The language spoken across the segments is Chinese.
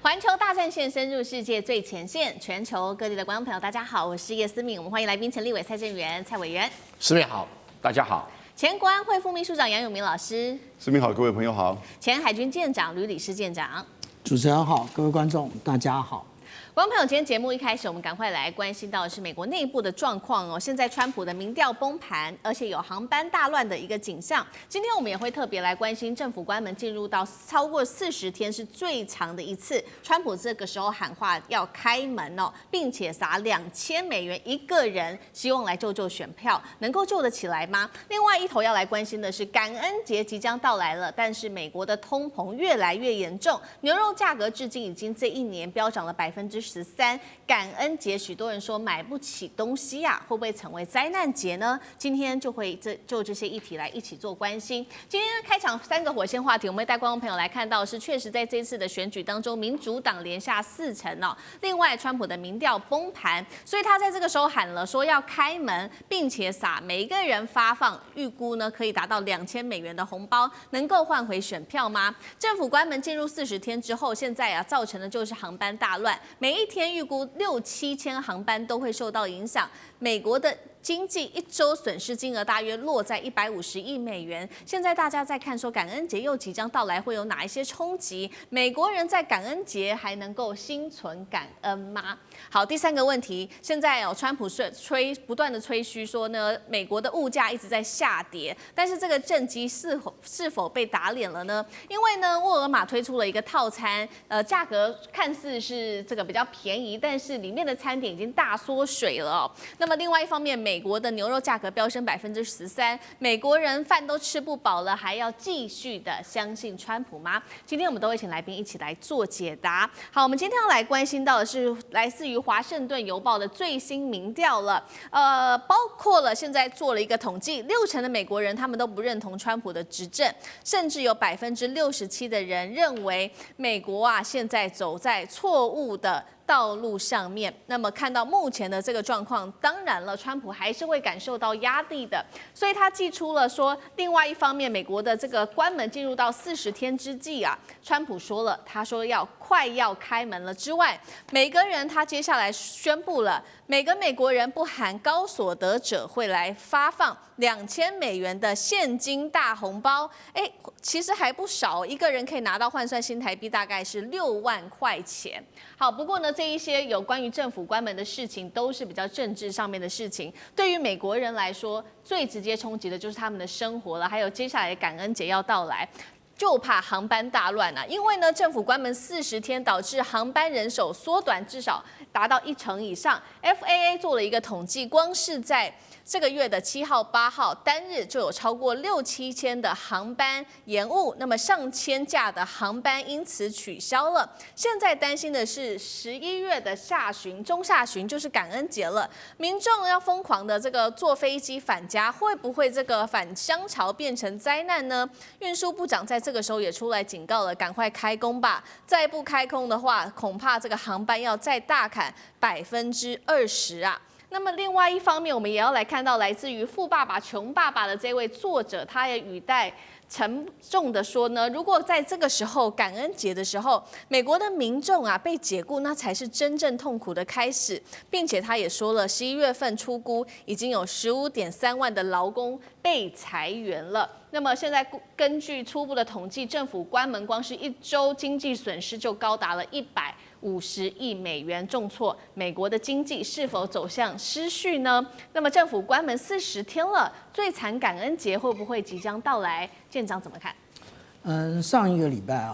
环球大战线深入世界最前线，全球各地的观众朋友，大家好，我是叶思敏，我们欢迎来宾陈立伟、蔡正元、蔡委员。思敏好，大家好。前国安会副秘书长杨永明老师。思敏好，各位朋友好。前海军舰长吕礼士舰长。主持人好，各位观众大家好。观众朋友，今天节目一开始，我们赶快来关心到的是美国内部的状况哦。现在川普的民调崩盘，而且有航班大乱的一个景象。今天我们也会特别来关心政府官们进入到超过40天是最长的一次。川普这个时候喊话要开门哦，并且撒$2000一个人，希望来救选票，能够救得起来吗？另外一头要来关心的是感恩节即将到来了，但是美国的通膨越来越严重，牛肉价格至今已经这一年飙涨了13%。感恩节，许多人说买不起东西啊，会不会成为灾难节呢？今天就会就这些议题来一起做关心。今天开场3个火线话题，我们会带观众朋友来看到是确实在这次的选举当中，民主党连下40%哦。另外，川普的民调崩盘，所以他在这个时候喊了说要开门，并且撒每一个人发放，预估呢可以达到$2000的红包，能够换回选票吗？政府关门进入40天之后，现在造成的就是航班大乱，每一天预估6-7千航班都会受到影响。美国的经济1周损失金额大约落在$150亿。现在大家在看说感恩节又即将到来，会有哪一些冲击？美国人在感恩节还能够心存感恩吗？好，第3个问题，现在川普不断的吹嘘说呢，美国的物价一直在下跌，但是这个政绩是否被打脸了呢？因为呢，沃尔玛推出了一个套餐，价格看似是这个比较便宜，但是里面的餐点已经大缩水了哦。那么另外一方面，美国的牛肉价格飙升13%，美国人饭都吃不饱了，还要继续的相信川普吗？今天我们都会请来宾一起来做解答。好，我们今天要来关心到的是来自于华盛顿邮报的最新民调了，包括了现在做了一个统计，60%的美国人他们都不认同川普的执政，甚至有67%的人认为美国现在走在错误的道路上面。那么看到目前的这个状况，当然了，川普还是会感受到压力的，所以他寄出了说，另外一方面，美国的这个关门进入到40天之际川普说了，他说快要开门了之外，每个人他接下来宣布了，每个美国人不含高所得者会来发放$2000的现金大红包，其实还不少，一个人可以拿到换算新台币大概是6万块钱。好，不过呢，这一些有关于政府关门的事情，都是比较政治上面的事情。对于美国人来说，最直接冲击的就是他们的生活了，还有接下来的感恩节要到来。就怕航班大乱因为呢，政府关门40天，导致航班人手缩短至少达到1成以上。FAA 做了一个统计，光是在这个月的7号、8号单日就有超过6-7千的航班延误，那么上千架的航班因此取消了。现在担心的是11月的中下旬就是感恩节了，民众要疯狂的这个坐飞机返家，会不会这个返乡潮变成灾难呢？运输部长在这个时候也出来警告了，赶快开工吧，再不开工的话，恐怕这个航班要再大砍20%那么另外一方面，我们也要来看到来自于《富爸爸穷爸爸》的这位作者，他也语带沉重的说呢，如果在这个时候感恩节的时候，美国的民众被解雇，那才是真正痛苦的开始，并且他也说了，11月份初估已经有15.3万的劳工被裁员了。那么现在根据初步的统计，政府关门光是1周经济损失就高达了$150亿。重挫，美国的经济是否走向失序呢？那么政府关门40天了，最惨感恩节会不会即将到来？舰长怎么看？上一个礼拜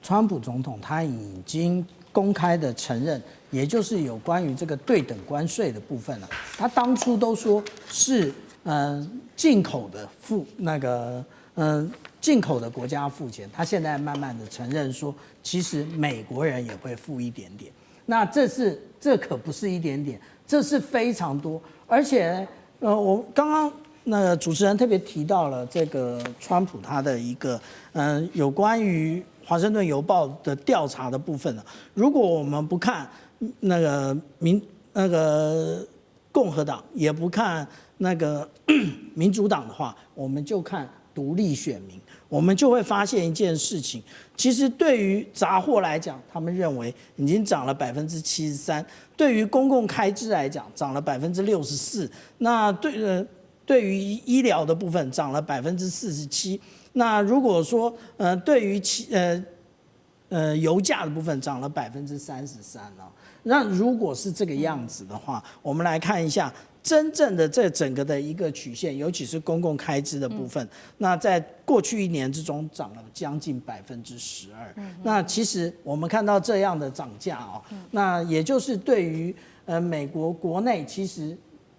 川普总统他已经公开的承认，也就是有关于这个对等关税的部分了。他当初都说是进口的进口的国家付钱，他现在慢慢的承认说，其实美国人也会付一点点。那这可不是一点点，这是非常多。而且我刚刚那个主持人特别提到了这个川普他的一个有关于华盛顿邮报的调查的部分了。如果我们不看那个共和党，也不看那个民主党的话，我们就看独立选民。我们就会发现一件事情，其实对于杂货来讲，他们认为已经涨了73%；对于公共开支来讲，涨了64%。那对于医疗的部分涨了47%。那如果说对于油价的部分涨了33%啊。那如果是这个样子的话，我们来看一下真正的这整个的一个曲线，尤其是公共开支的部分，那在过去1年之中涨了将近12%。那其实我们看到这样的涨价哦，那也就是对于美国国内其实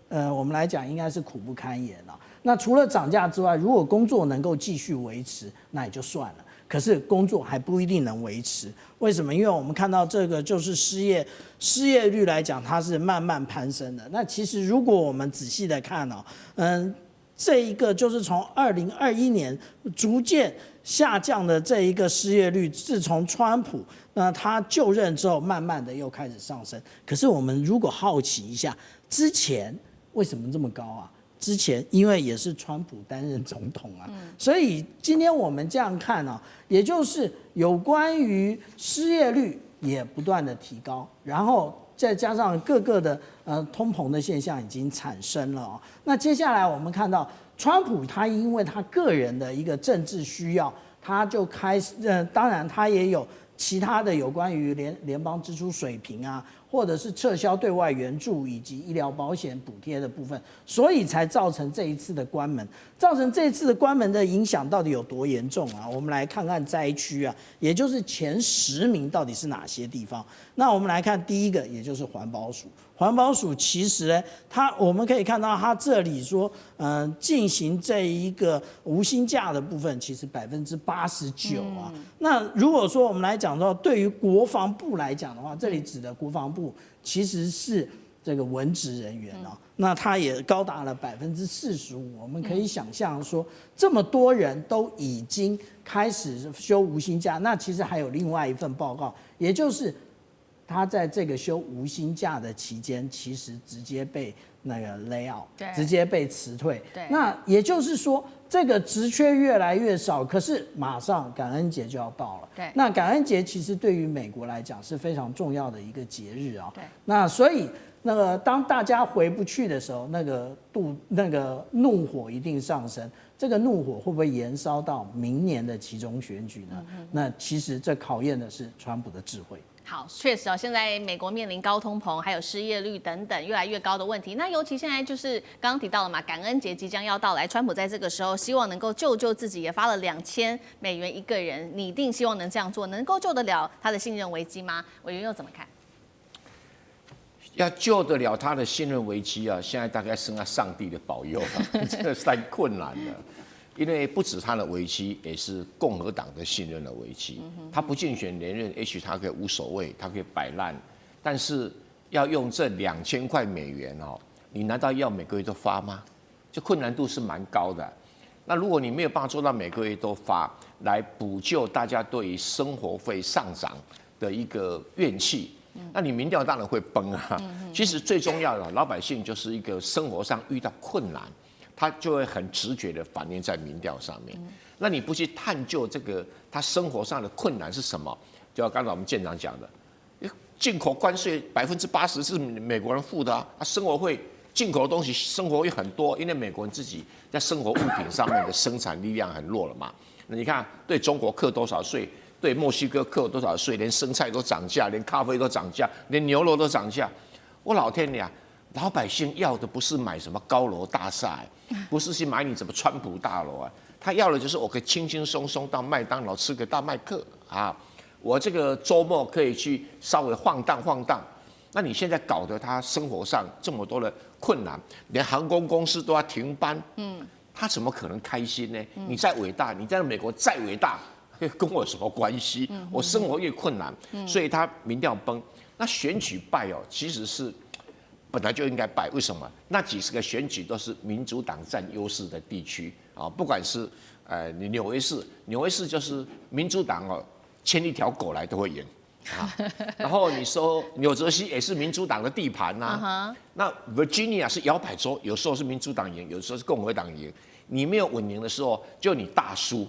我们来讲应该是苦不堪言了。那除了涨价之外，如果工作能够继续维持，那也就算了。可是工作还不一定能维持，为什么？因为我们看到这个就是失业率来讲，它是慢慢攀升的。那其实如果我们仔细的看哦，这一个就是从2021年逐渐下降的这一个失业率，自从川普那他就任之后，慢慢的又开始上升。可是我们如果好奇一下，之前为什么这么高啊？之前因为也是川普担任总统啊，所以今天我们这样看啊，也就是有关于失业率也不断的提高，然后再加上各个的通膨的现象已经产生了哦。那接下来我们看到川普他因为他个人的一个政治需要，他就开始当然他也有其他的有关于联邦支出水平啊，或者是撤销对外援助以及医疗保险补贴的部分，所以才造成这一次的关门。造成这一次的关门的影响到底有多严重啊？我们来看看灾区啊，也就是前10名到底是哪些地方。那我们来看第一个，也就是环保署。环保署其实呢，我们可以看到它这里说，进行这一个无薪假的部分，其实89%啊。那如果说我们来讲到，对于国防部来讲的话，这里指的国防部其实是这个文职人员啊，那它也高达了45%。我们可以想象说，这么多人都已经开始休无薪假，那其实还有另外一份报告，也就是他在这个休无薪假的期间，其实直接被那个 lay out， 直接被辞退。那也就是说，这个职缺越来越少，可是马上感恩节就要到了。那感恩节其实对于美国来讲是非常重要的一个节日啊。那所以那个当大家回不去的时候，那个怒火一定上升。这个怒火会不会延烧到明年的期中选举呢？那其实这考验的是川普的智慧。好，确实哦，现在美国面临高通膨，还有失业率等等越来越高的问题。那尤其现在就是刚刚提到了嘛，感恩节即将要到来，川普在这个时候希望能够救自己，也发了$2000一个人，拟定希望能这样做，能够救得了他的信任危机吗？委员又怎么看？要救得了他的信任危机啊，现在大概剩下上帝的保佑了，这个太困难了。因为不止他的危机，也是共和党的信任的危机。他不竞选连任，也许他可以无所谓，他可以摆烂，但是要用这$2000哦，你难道要每个月都发吗？这困难度是蛮高的。那如果你没有办法做到每个月都发，来补救大家对于生活费上涨的一个怨气，那你民调当然会崩啊。其实最重要的，老百姓就是一个生活上遇到困难，他就会很直觉的反映在民调上面。那你不去探究这个他生活上的困难是什么？就像刚才我们舰长讲的，进口关税80%是美国人付的啊，生活会进口的东西生活会很多，因为美国人自己在生活物品上面的生产力量很弱了嘛。那你看对中国课多少税？对墨西哥课多少税？连生菜都涨价，连咖啡都涨价，连牛肉都涨价。我老天爷！老百姓要的不是买什么高楼大厦，不是去买你什么川普大楼啊，他要的就是我可以轻轻松松到麦当劳吃个大麦克啊，我这个周末可以去稍微晃荡。那你现在搞得他生活上这么多的困难，连航空公司都要停班，他怎么可能开心呢？你再伟大，你在美国再伟大，跟我有什么关系？我生活越困难，所以他民调崩。那选举败哦，其实是本来就应该败，为什么？那几十个选举都是民主党占优势的地区啊，不管是你纽约市就是民主党哦，牵一条狗来都会赢啊。然后你说纽泽西也是民主党的地盘呐，那 Virginia 是摇摆州，有时候是民主党赢，有时候是共和党赢。你没有稳赢的时候，就你大输。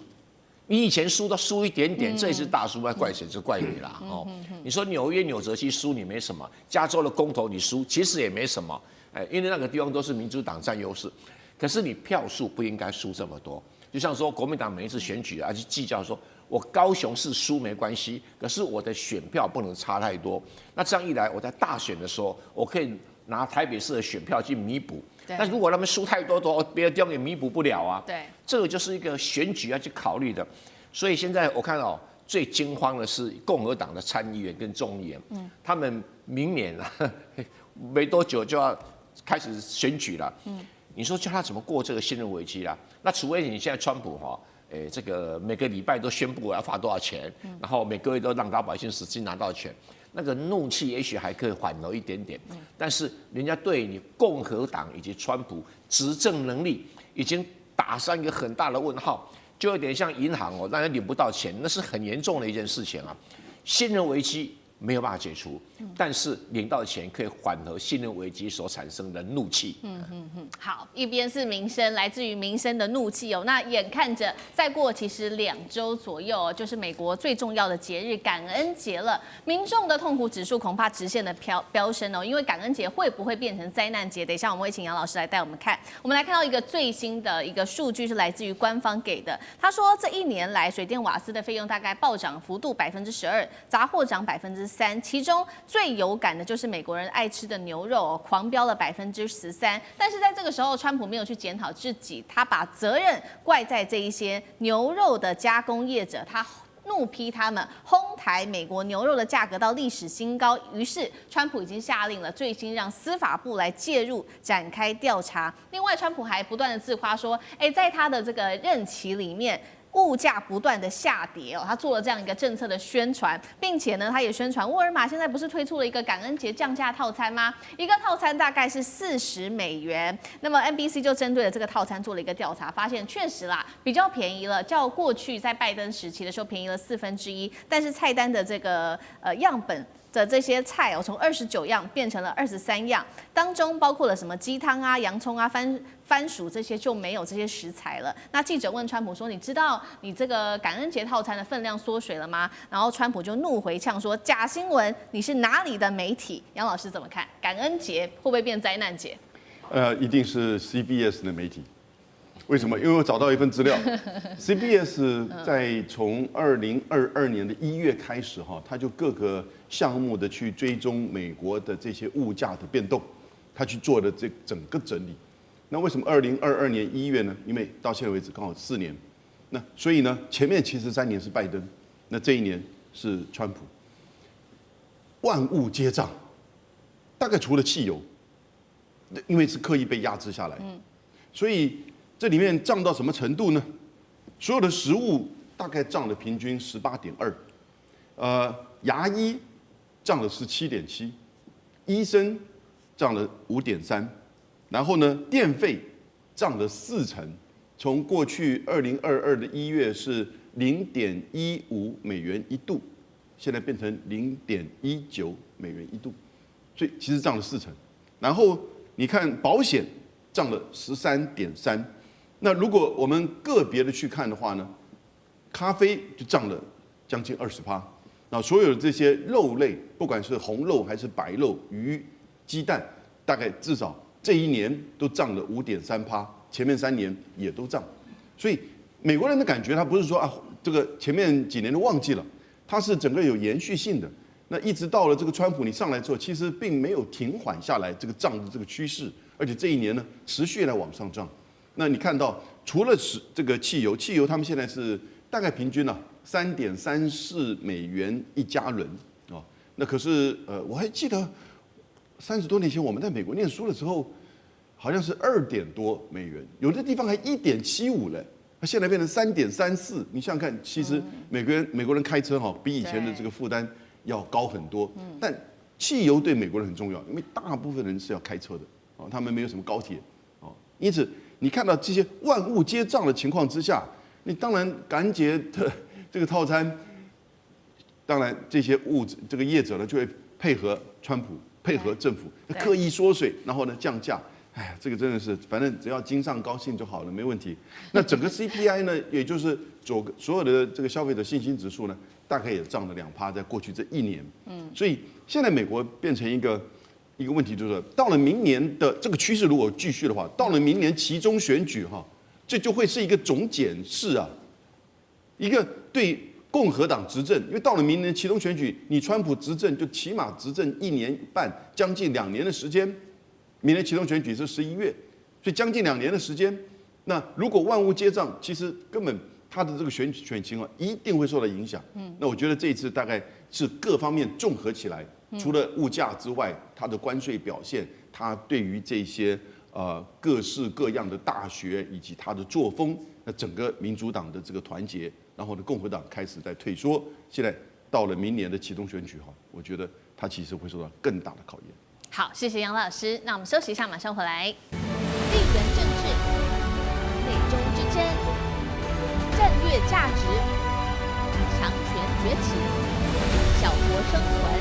你以前输一点点，这一次大输，那怪谁？就怪你啦。哦，你说纽约、纽泽西输你没什么，加州的公投你输，其实也没什么。因为那个地方都是民主党占优势，可是你票数不应该输这么多。就像说国民党每一次选举去计较说，我高雄市输没关系，可是我的选票不能差太多。那这样一来，我在大选的时候，我可以拿台北市的选票去弥补。那如果他们输太多，别的地方也弥补不了啊。对，这个就是一个选举要去考虑的。所以现在我看到最惊慌的是共和党的参议员跟众议员，他们明年没多久就要开始选举了。你说叫他怎么过这个信任危机啦？那除非你现在川普这个每个礼拜都宣布我要发多少钱，然后每个月都让老百姓实际拿到钱。那个怒气也许还可以缓和一点点，但是人家对你共和党以及川普执政能力已经打上一个很大的问号，就有点像银行让人领不到钱，那是很严重的一件事情啊。信任危机没有办法解除，但是领到钱可以缓和信任危机所产生的怒气。好，一边是民生，来自于民生的怒气那眼看着再过其实2周左右就是美国最重要的节日感恩节了，民众的痛苦指数恐怕直线的飙升因为感恩节会不会变成灾难节？等一下我们会请杨老师来带我们看。我们来看到一个最新的一个数据是来自于官方给的，他说这1年来水电瓦斯的费用大概暴涨幅度12%，杂货涨3%，其中最有感的就是美国人爱吃的牛肉狂飙了13%。但是在这个时候，川普没有去检讨自己，他把责任怪在这一些牛肉的加工业者，他怒批他们哄抬美国牛肉的价格到历史新高。于是，川普已经下令了，最新让司法部来介入展开调查。另外，川普还不断的自夸说，在他的这个任期里面，物价不断的下跌他做了这样一个政策的宣传，并且呢，他也宣传沃尔玛现在不是推出了一个感恩节降价套餐吗？一个套餐大概是$40。那么 NBC 就针对了这个套餐做了一个调查，发现确实啦，比较便宜了，较过去在拜登时期的时候便宜了1/4，但是菜单的这个样本的这些菜从29样变成了23样，当中包括了什么鸡汤啊、洋葱啊、番薯这些就没有这些食材了。那记者问川普说：“你知道你这个感恩节套餐的分量缩水了吗？”然后川普就怒回呛说：“假新闻，你是哪里的媒体？”杨老师怎么看？感恩节会不会变灾难节？一定是 CBS 的媒体。为什么？因为我找到一份资料，CBS 在从2022年的1月开始它就各个项目的去追踪美国的这些物价的变动，它去做的这整个整理。那为什么2022年1月呢？因为到现在为止刚好4年，那所以呢，前面其实3年是拜登，那这1年是川普，万物皆涨，大概除了汽油，因为是刻意被压制下来，所以这里面涨到什么程度呢？所有的食物大概涨了平均18.2%，牙医涨了17.7%，医生涨了5.3%。然后呢，电费涨了40%，从过去2022的1月是$0.15一度，现在变成$0.19一度，所以其实涨了40%。然后你看保险涨了13.3%，那如果我们个别的去看的话呢，咖啡就涨了将近20%，那所有的这些肉类，不管是红肉还是白肉、鱼、鸡蛋，大概至少这1年都涨了5.3%，前面3年也都涨，所以美国人的感觉，他不是说这个前面几年都忘记了，它是整个有延续性的。那一直到了这个川普你上来之后，其实并没有停缓下来这个涨的这个趋势，而且这1年呢持续来往上涨。那你看到除了这个汽油他们现在是大概平均$3.34一加仑那可是我还记得30多年前我们在美国念书的时候，好像是$2点多，有的地方还1.75了，现在变成3.34。你想想看，其实美国人开车比以前的这个负担要高很多。但汽油对美国人很重要，因为大部分人是要开车的他们没有什么高铁因此你看到这些万物皆涨的情况之下，你当然感恩节的这个套餐，当然这些这个业者呢就会配合川普。配合政府刻意缩水，然后呢降价，哎呀，这个真的是，反正只要经上高兴就好了，没问题。那整个 CPI 呢，也就是所有的这个消费者信心指数呢，大概也涨了2%，在过去这1年。所以现在美国变成一个问题，就是到了明年的这个趋势如果继续的话，到了明年期中选举哈，这就会是一个总检视啊，一个对共和党执政，因为到了明年期中选举，你川普执政就起码执政1年半，将近2年的时间。明年期中选举是11月，所以将近2年的时间。那如果万物皆涨，其实根本他的这个选情啊，一定会受到影响。那我觉得这一次大概是各方面综合起来，除了物价之外，它的关税表现，它对于这些各式各样的大学以及它的作风，那整个民主党的这个团结，然后呢，共和党开始在退缩。现在到了明年的期中选举哈，我觉得它其实会受到更大的考验。好，谢谢杨老师。那我们休息一下，马上回来。地缘政治、美中之争、战略价值、强权崛起、小国生存。